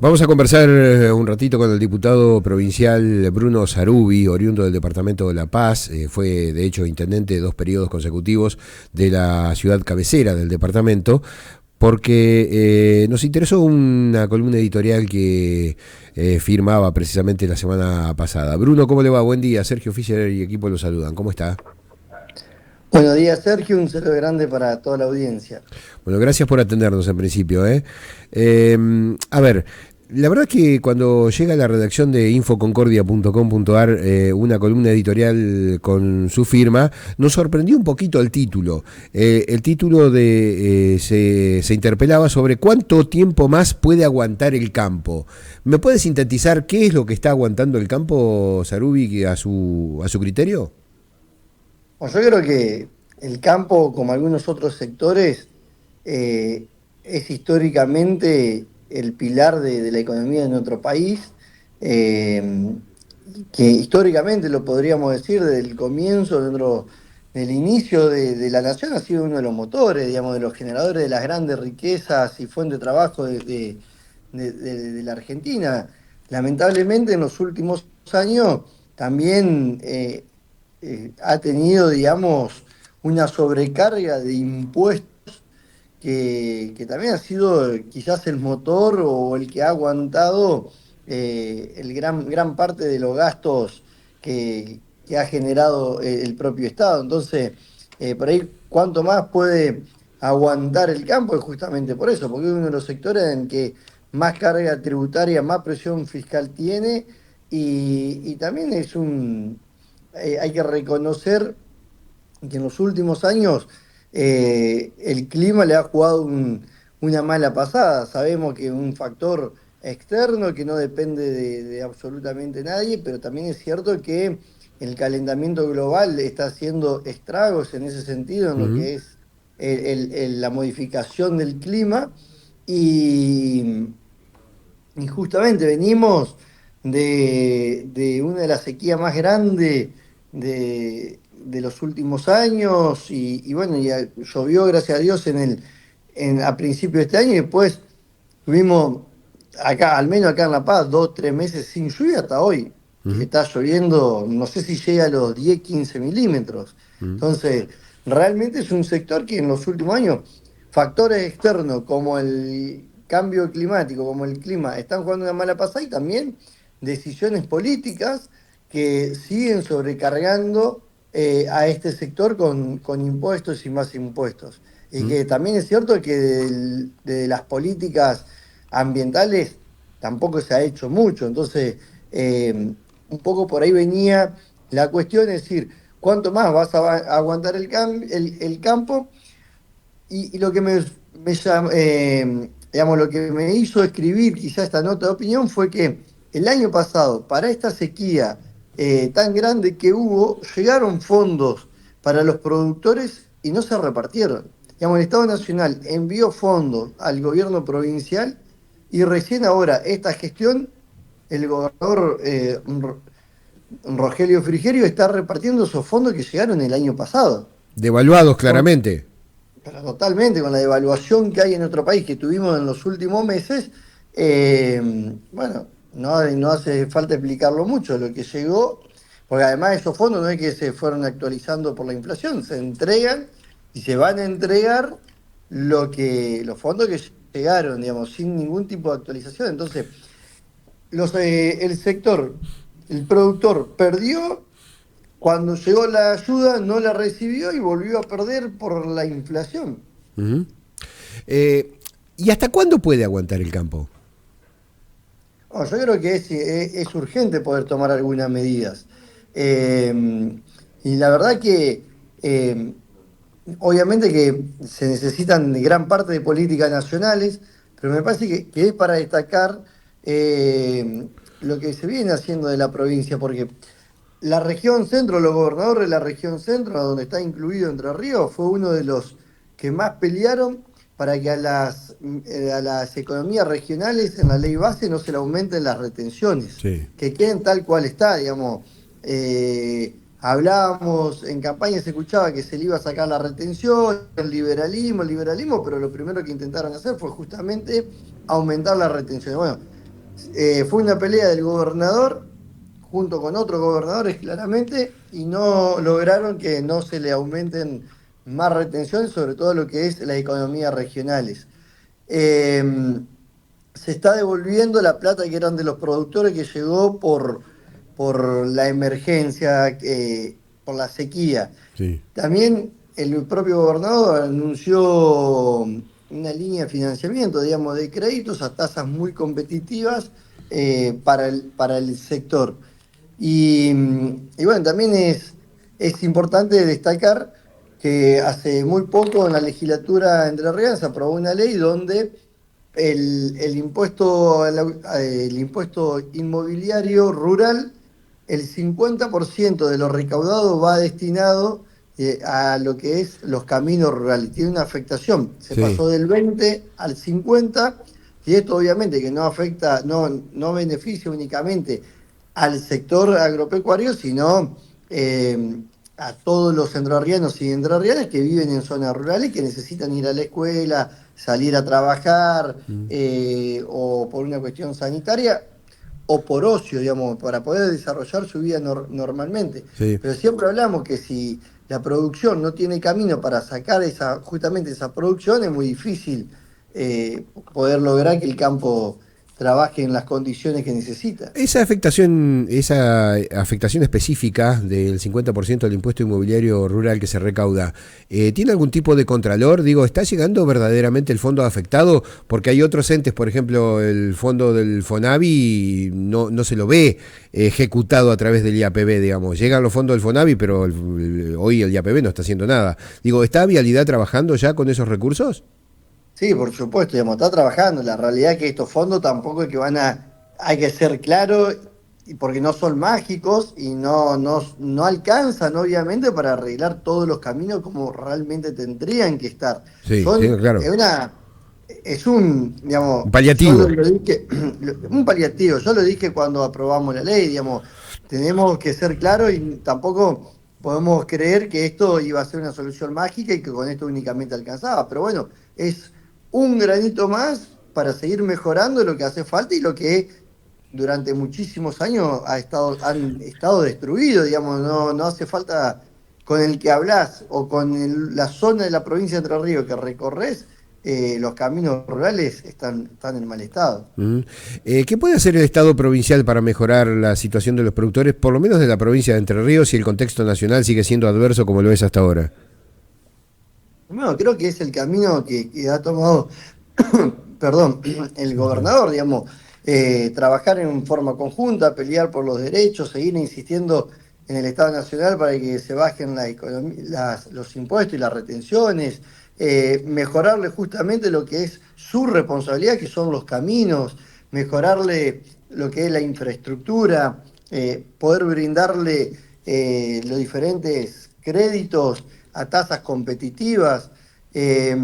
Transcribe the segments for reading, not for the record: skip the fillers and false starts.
Vamos a conversar un ratito con el diputado provincial Bruno Sarubi, oriundo del departamento de La Paz. Fue, de hecho, intendente de 2 periodos consecutivos de la ciudad cabecera del departamento, porque nos interesó una columna editorial que firmaba precisamente la semana pasada. Bruno, ¿cómo le va? Buen día. Sergio Fischer y equipo lo saludan. ¿Cómo está? Buenos días, Sergio. Un saludo grande para toda la audiencia. Bueno, gracias por atendernos en principio. A ver, la verdad que cuando llega a la redacción de infoconcordia.com.ar una columna editorial con su firma, nos sorprendió un poquito el título. El título se interpelaba sobre cuánto tiempo más puede aguantar el campo. ¿Me puede sintetizar qué es lo que está aguantando el campo, Sarubi, a su criterio? Bueno, yo creo que el campo, como algunos otros sectores, es históricamente el pilar de la economía de nuestro país, eh, que históricamente lo podríamos decir desde el comienzo, del inicio de la nación, ha sido uno de los motores, digamos, de los generadores de las grandes riquezas y fuente de trabajo de la Argentina. Lamentablemente en los últimos años también ha tenido, digamos, una sobrecarga de impuestos que también ha sido quizás el motor o el que ha aguantado gran parte de los gastos que ha generado el propio Estado. Entonces, por ahí, ¿cuánto más puede aguantar el campo? Es justamente por eso, porque es uno de los sectores en que más carga tributaria, más presión fiscal tiene y también hay que reconocer que en los últimos años el clima le ha jugado una mala pasada. Sabemos que es un factor externo que no depende de absolutamente nadie, pero también es cierto que el calentamiento global está haciendo estragos en ese sentido, en lo Ujú. que es la modificación del clima. Y, y justamente venimos de una de las sequías más grandes de los últimos años y bueno, ya llovió, gracias a Dios, a principios de este año y después tuvimos acá, al menos acá en La Paz, 2, 3 meses sin lluvia hasta hoy, que Ujú. está lloviendo, no sé si llega a los 10, 15 milímetros. Ujú. Entonces, realmente es un sector que en los últimos años factores externos como el cambio climático, como el clima, están jugando una mala pasada y también decisiones políticas que siguen sobrecargando a este sector con impuestos y más impuestos. Y Ujú. que también es cierto que de las políticas ambientales tampoco se ha hecho mucho. Entonces, un poco por ahí venía la cuestión, es decir, ¿cuánto más vas a aguantar el campo? Y lo que digamos, lo que me hizo escribir quizá esta nota de opinión fue que el año pasado, para esta sequía tan grande que hubo, llegaron fondos para los productores y no se repartieron. Digamos, el Estado Nacional envió fondos al gobierno provincial y recién ahora esta gestión, el gobernador Rogelio Frigerio está repartiendo esos fondos que llegaron el año pasado. Devaluados claramente. Pero totalmente, con la devaluación que hay en nuestro país que tuvimos en los últimos meses, bueno, no hace falta explicarlo mucho, lo que llegó, porque además esos fondos no es que se fueron actualizando por la inflación, se entregan y se van a entregar los fondos que llegaron, digamos, sin ningún tipo de actualización. Entonces, el sector, el productor perdió, cuando llegó la ayuda no la recibió y volvió a perder por la inflación. Ujú. Eh, ¿Y hasta cuándo puede aguantar el campo? No, yo creo que es urgente poder tomar algunas medidas. Y la verdad que obviamente que se necesitan de gran parte de políticas nacionales, pero me parece que es para destacar lo que se viene haciendo de la provincia, porque la región centro, los gobernadores de la región centro, donde está incluido Entre Ríos, fue uno de los que más pelearon para que a las economías regionales en la ley base no se le aumenten las retenciones, Sí. que queden tal cual está, digamos. hablábamos en campaña, se escuchaba que se le iba a sacar la retención, el liberalismo, pero lo primero que intentaron hacer fue justamente aumentar la retención. Bueno, fue una pelea del gobernador junto con otros gobernadores claramente y no lograron que no se le aumenten más retenciones, sobre todo lo que es las economías regionales. Eh, Se está devolviendo la plata que eran de los productores que llegó por la emergencia, por la sequía. Sí, También el propio gobernador anunció una línea de financiamiento, digamos, de créditos a tasas muy competitivas para el sector. Y bueno, también es importante destacar que hace muy poco en la legislatura entrerriana se aprobó una ley donde el impuesto, el impuesto inmobiliario rural, el 50% de lo recaudado va destinado a lo que es los caminos rurales. Tiene una afectación. Se sí. pasó del 20 al 50 y esto obviamente que no afecta, no beneficia únicamente al sector agropecuario, sino a todos los entrerrianos y entrerrianas que viven en zonas rurales que necesitan ir a la escuela, salir a trabajar, Mm. o por una cuestión sanitaria, o por ocio, digamos, para poder desarrollar su vida normalmente. Sí. Pero siempre hablamos que si la producción no tiene camino para sacar justamente esa producción, es muy difícil poder lograr que el campo trabaje en las condiciones que necesita. Esa afectación específica del 50% del impuesto inmobiliario rural que se recauda, ¿tiene algún tipo de contralor? Digo, ¿está llegando verdaderamente el fondo afectado? Porque hay otros entes, por ejemplo, el fondo del Fonavi no se lo ve ejecutado a través del IAPB, digamos. Llegan los fondos del Fonavi, pero hoy el IAPB no está haciendo nada. Digo, ¿está Vialidad trabajando ya con esos recursos? Sí, por supuesto, digamos, está trabajando. La realidad es que estos fondos tampoco es que hay que ser claro, y porque no son mágicos y no alcanzan, obviamente, para arreglar todos los caminos como realmente tendrían que estar. Sí, sí, Son, claro. es un, Un digamos, yo paliativo. lo dije, un paliativo, yo lo dije cuando aprobamos la ley, digamos, tenemos que ser claros y tampoco podemos creer que esto iba a ser una solución mágica y que con esto únicamente alcanzaba, pero bueno, es un granito más para seguir mejorando lo que hace falta y lo que durante muchísimos años han estado destruidos, digamos, no hace falta con el que hablas o con la zona de la provincia de Entre Ríos que recorres, los caminos rurales están en mal estado. Mm. ¿Qué puede hacer el Estado provincial para mejorar la situación de los productores, por lo menos de la provincia de Entre Ríos, si el contexto nacional sigue siendo adverso como lo es hasta ahora? Bueno, creo que es el camino que ha tomado, perdón, el gobernador, digamos, trabajar en forma conjunta, pelear por los derechos, seguir insistiendo en el Estado Nacional para que se bajen los impuestos y las retenciones, mejorarle justamente lo que es su responsabilidad, que son los caminos, mejorarle lo que es la infraestructura, poder brindarle los diferentes créditos a tasas competitivas. Eh,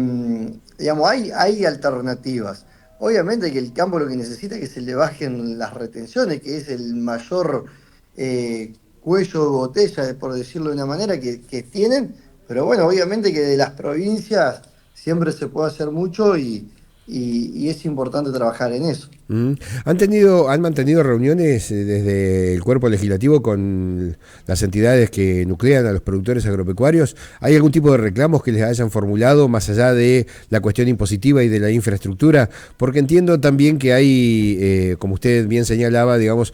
digamos, hay alternativas. Obviamente que el campo lo que necesita es que se le bajen las retenciones, que es el mayor cuello de botella, por decirlo de una manera, que tienen, pero bueno, obviamente que de las provincias siempre se puede hacer mucho y es importante trabajar en eso. Mm. Han mantenido reuniones desde el cuerpo legislativo con las entidades que nuclean a los productores agropecuarios? ¿Hay algún tipo de reclamos que les hayan formulado más allá de la cuestión impositiva y de la infraestructura? Porque entiendo también que hay, como usted bien señalaba, digamos,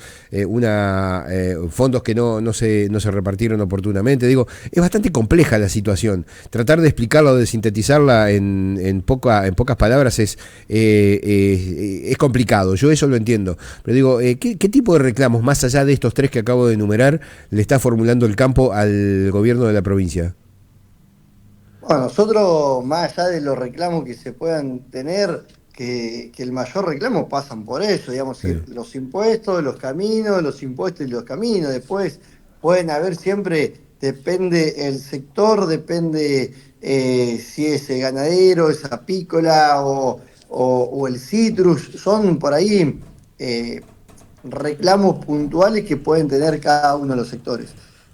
fondos que no se repartieron oportunamente. Digo, es bastante compleja la situación. Tratar de explicarla o de sintetizarla en pocas palabras es complicado. Yo eso lo entiendo. Pero digo, ¿qué tipo de reclamos, más allá de estos tres que acabo de enumerar, le está formulando el campo al gobierno de la provincia? Bueno, nosotros, más allá de los reclamos que se puedan tener, que el mayor reclamo pasan por eso, digamos, Sí. los impuestos, los caminos, los impuestos y los caminos. Después pueden haber siempre, depende el sector, depende si es ganadero, es apícola o el citrus, son por ahí reclamos puntuales que pueden tener cada uno de los sectores.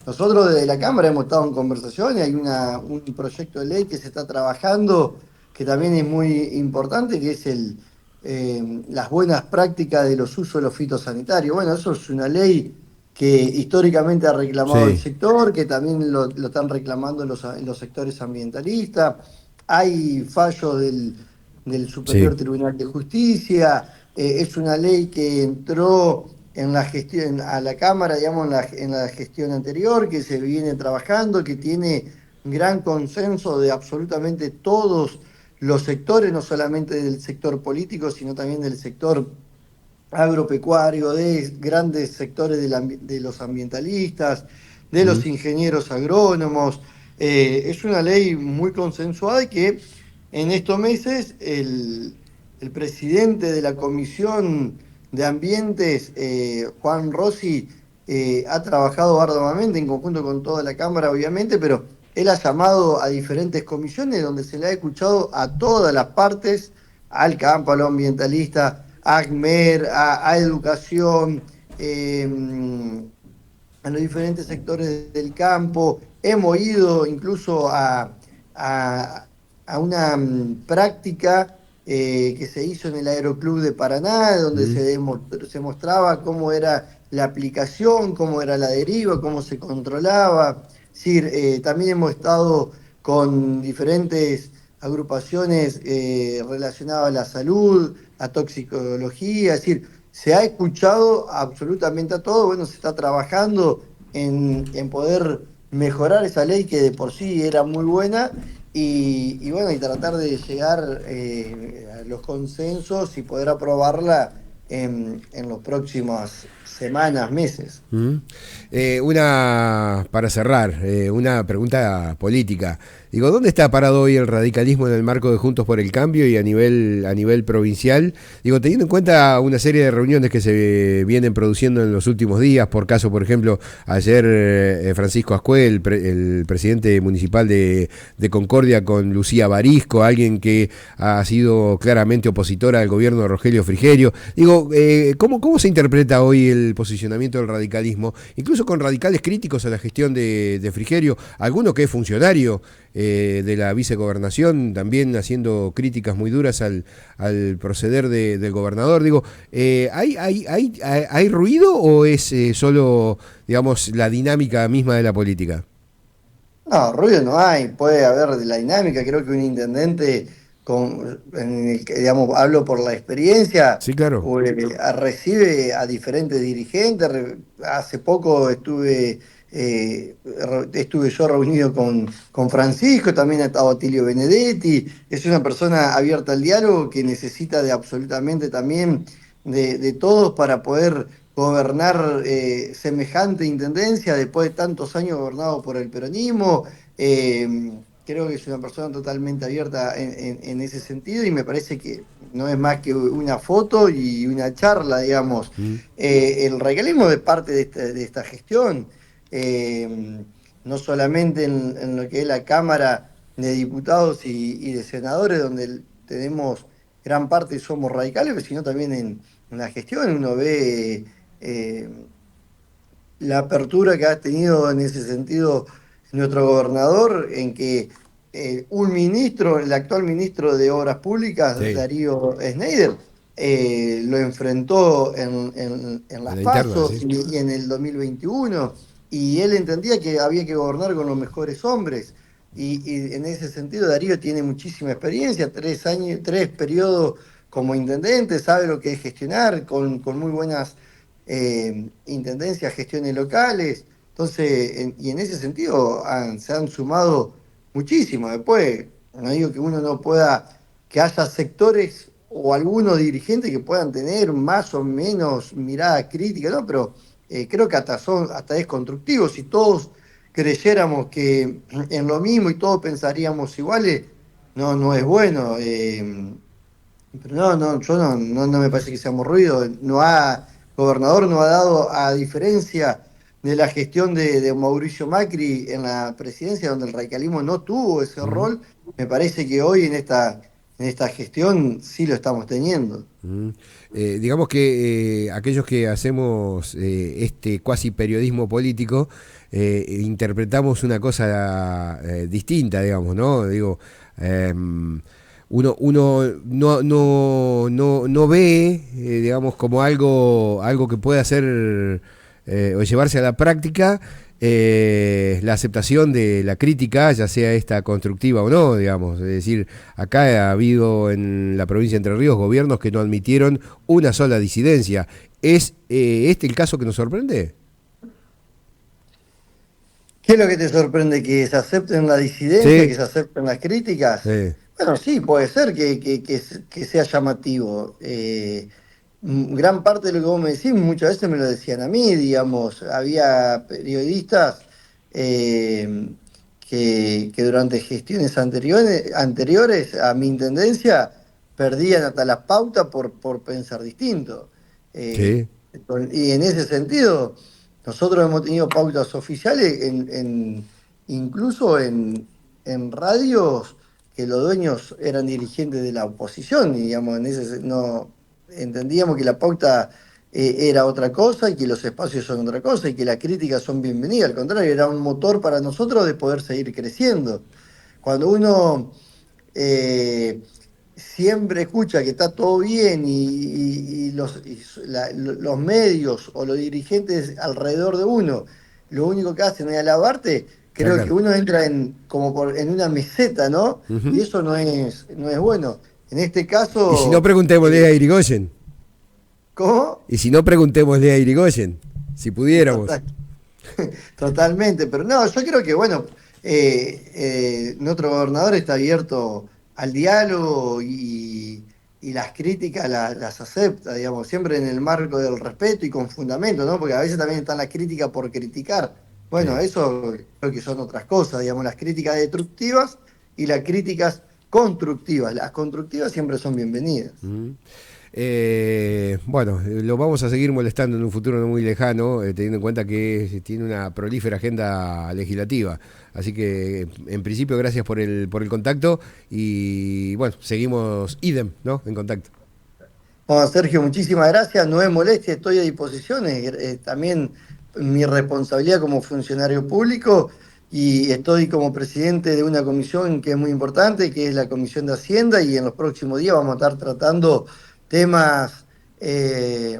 Nosotros desde la Cámara hemos estado en conversación y hay un proyecto de ley que se está trabajando que también es muy importante, que es las buenas prácticas de los usos de los fitosanitarios. Bueno, eso es una ley que históricamente ha reclamado el Sí, sector, que también lo están reclamando los sectores ambientalistas. Hay fallos del Superior sí. Tribunal de Justicia. Es una ley que entró en la gestión, a la Cámara, digamos, en la gestión anterior, que se viene trabajando, que tiene gran consenso de absolutamente todos los sectores, no solamente del sector político, sino también del sector agropecuario, de grandes sectores de los ambientalistas, de Mm, los ingenieros agrónomos. Es una ley muy consensuada y que en estos meses el presidente de la Comisión de Ambientes, Juan Rossi, ha trabajado arduamente en conjunto con toda la Cámara, obviamente, pero él ha llamado a diferentes comisiones donde se le ha escuchado a todas las partes, al campo, a los ambientalistas, a ACMER, a educación, a los diferentes sectores del campo. Hemos ido incluso a- a una práctica que se hizo en el Aeroclub de Paraná, donde mm. se mostraba cómo era la aplicación, cómo era la deriva, cómo se controlaba. Es decir, también hemos estado con diferentes agrupaciones relacionadas a la salud, a toxicología, es decir, se ha escuchado absolutamente a todo, bueno, se está trabajando en poder mejorar esa ley que de por sí era muy buena y bueno, y tratar de llegar a los consensos y poder aprobarla en las próximas semanas, meses. Mm. Para cerrar, una pregunta política. Digo, ¿dónde está parado hoy el radicalismo en el marco de Juntos por el Cambio y a nivel provincial? Digo, teniendo en cuenta una serie de reuniones que se vienen produciendo en los últimos días, por caso, por ejemplo, ayer Francisco Ascue, el presidente municipal de Concordia, con Lucía Barisco, alguien que ha sido claramente opositora al gobierno de Rogelio Frigerio. Digo, ¿cómo se interpreta hoy el posicionamiento del radicalismo, incluso con radicales críticos a la gestión de Frigerio, alguno que es funcionario de la vicegobernación, también haciendo críticas muy duras al proceder del gobernador? Digo, ¿hay ruido o es solo, digamos, la dinámica misma de la política? No, ruido no hay, puede haber de la dinámica, creo que un intendente, en el que, digamos, hablo por la experiencia, Sí, claro. recibe a diferentes dirigentes. Hace poco estuve yo reunido con Francisco, también ha estado Atilio Benedetti. Es una persona abierta al diálogo que necesita de absolutamente también de todos para poder gobernar semejante intendencia después de tantos años gobernado por el peronismo. Creo que es una persona totalmente abierta en ese sentido y me parece que no es más que una foto y una charla, digamos. Mm, El radicalismo es parte de esta gestión, no solamente en lo que es la Cámara de Diputados y de Senadores, donde tenemos gran parte somos radicales, sino también en la gestión. Uno ve la apertura que ha tenido en ese sentido nuestro gobernador, en que un ministro, el actual ministro de Obras Públicas, sí, Darío Schneider, lo enfrentó en en las la interna, PASO sí. y en el 2021, y él entendía que había que gobernar con los mejores hombres. Y en ese sentido Darío tiene muchísima experiencia, 3 años, 3 periodos como intendente, sabe lo que es gestionar, con muy buenas intendencias, gestiones locales. Entonces, y en ese sentido se han sumado muchísimo. Después, no digo que uno no pueda, que haya sectores o algunos dirigentes que puedan tener más o menos mirada crítica, ¿no? Pero creo que hasta es constructivo. Si todos creyéramos que en lo mismo y todos pensaríamos iguales, no es bueno. Pero yo no me parece que seamos ruido. Gobernador no ha dado, a diferencia de la gestión de Mauricio Macri en la presidencia, donde el radicalismo no tuvo ese Mm. rol, me parece que hoy en esta en esta gestión sí lo estamos teniendo. Mm. Digamos que aquellos que hacemos este cuasi periodismo político interpretamos una cosa distinta, digamos, ¿no? Digo, uno no ve, digamos, como algo que puede hacer o llevarse a la práctica la aceptación de la crítica, ya sea esta constructiva o no, digamos. Es decir, acá ha habido en la provincia de Entre Ríos gobiernos que no admitieron una sola disidencia. ¿Es este el caso que nos sorprende? ¿Qué es lo que te sorprende? ¿Que se acepten la disidencia, que Sí, se acepten las críticas? Bueno, sí, puede ser que sea llamativo. Gran parte de lo que vos me decís, muchas veces me lo decían a mí, digamos. Había periodistas eh, que durante gestiones anteriores a mi intendencia perdían hasta las pautas por pensar distinto. Eh, sí, y en ese sentido... Nosotros hemos tenido pautas oficiales incluso en radios que los dueños eran dirigentes de la oposición, y digamos, no entendíamos que la pauta era otra cosa y que los espacios son otra cosa y que las críticas son bienvenidas, al contrario, era un motor para nosotros de poder seguir creciendo. Cuando uno eh, siempre escucha que está todo bien los medios o los dirigentes alrededor de uno lo único que hacen es alabarte, tal creo que cual. uno entra en una meseta, ¿no? Y Ujú. eso no es bueno. En este Y si no, caso, preguntémosle a Irigoyen. ¿cómo? Y si no, preguntémosle a Irigoyen, si pudiéramos. Total. Totalmente, pero no, yo creo que, bueno, nuestro gobernador está abierto al diálogo y las críticas las acepta, digamos, siempre en el marco del respeto y con fundamento, ¿no? Porque a veces también están las críticas por criticar. Bueno, Sí. eso creo que son otras cosas, digamos, las críticas destructivas y las críticas constructivas. Las constructivas siempre son bienvenidas. Mm. Bueno, lo vamos a seguir molestando en un futuro no muy lejano, teniendo en cuenta que tiene una prolífera agenda legislativa. Así que, en principio, gracias por el contacto y, bueno, seguimos idem, ¿no? En contacto. Bueno, Sergio, muchísimas gracias. No es molestia, estoy a disposición. También mi responsabilidad como funcionario público y estoy como presidente de una comisión que es muy importante, que es la Comisión de Hacienda, y en los próximos días vamos a estar tratando temas eh,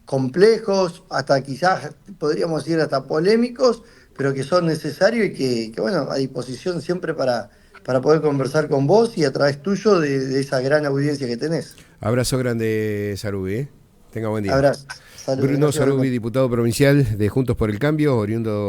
complejos, hasta quizás podríamos ir hasta polémicos, pero que son necesarios y bueno, a disposición siempre para poder conversar con vos y a través tuyo de esa gran audiencia que tenés. Abrazo grande, Sarubi, ¿eh? Tenga buen día. Abrazo. Saludos. Bruno Gracias, Sarubi, Bruno. diputado provincial de Juntos por el Cambio, oriundo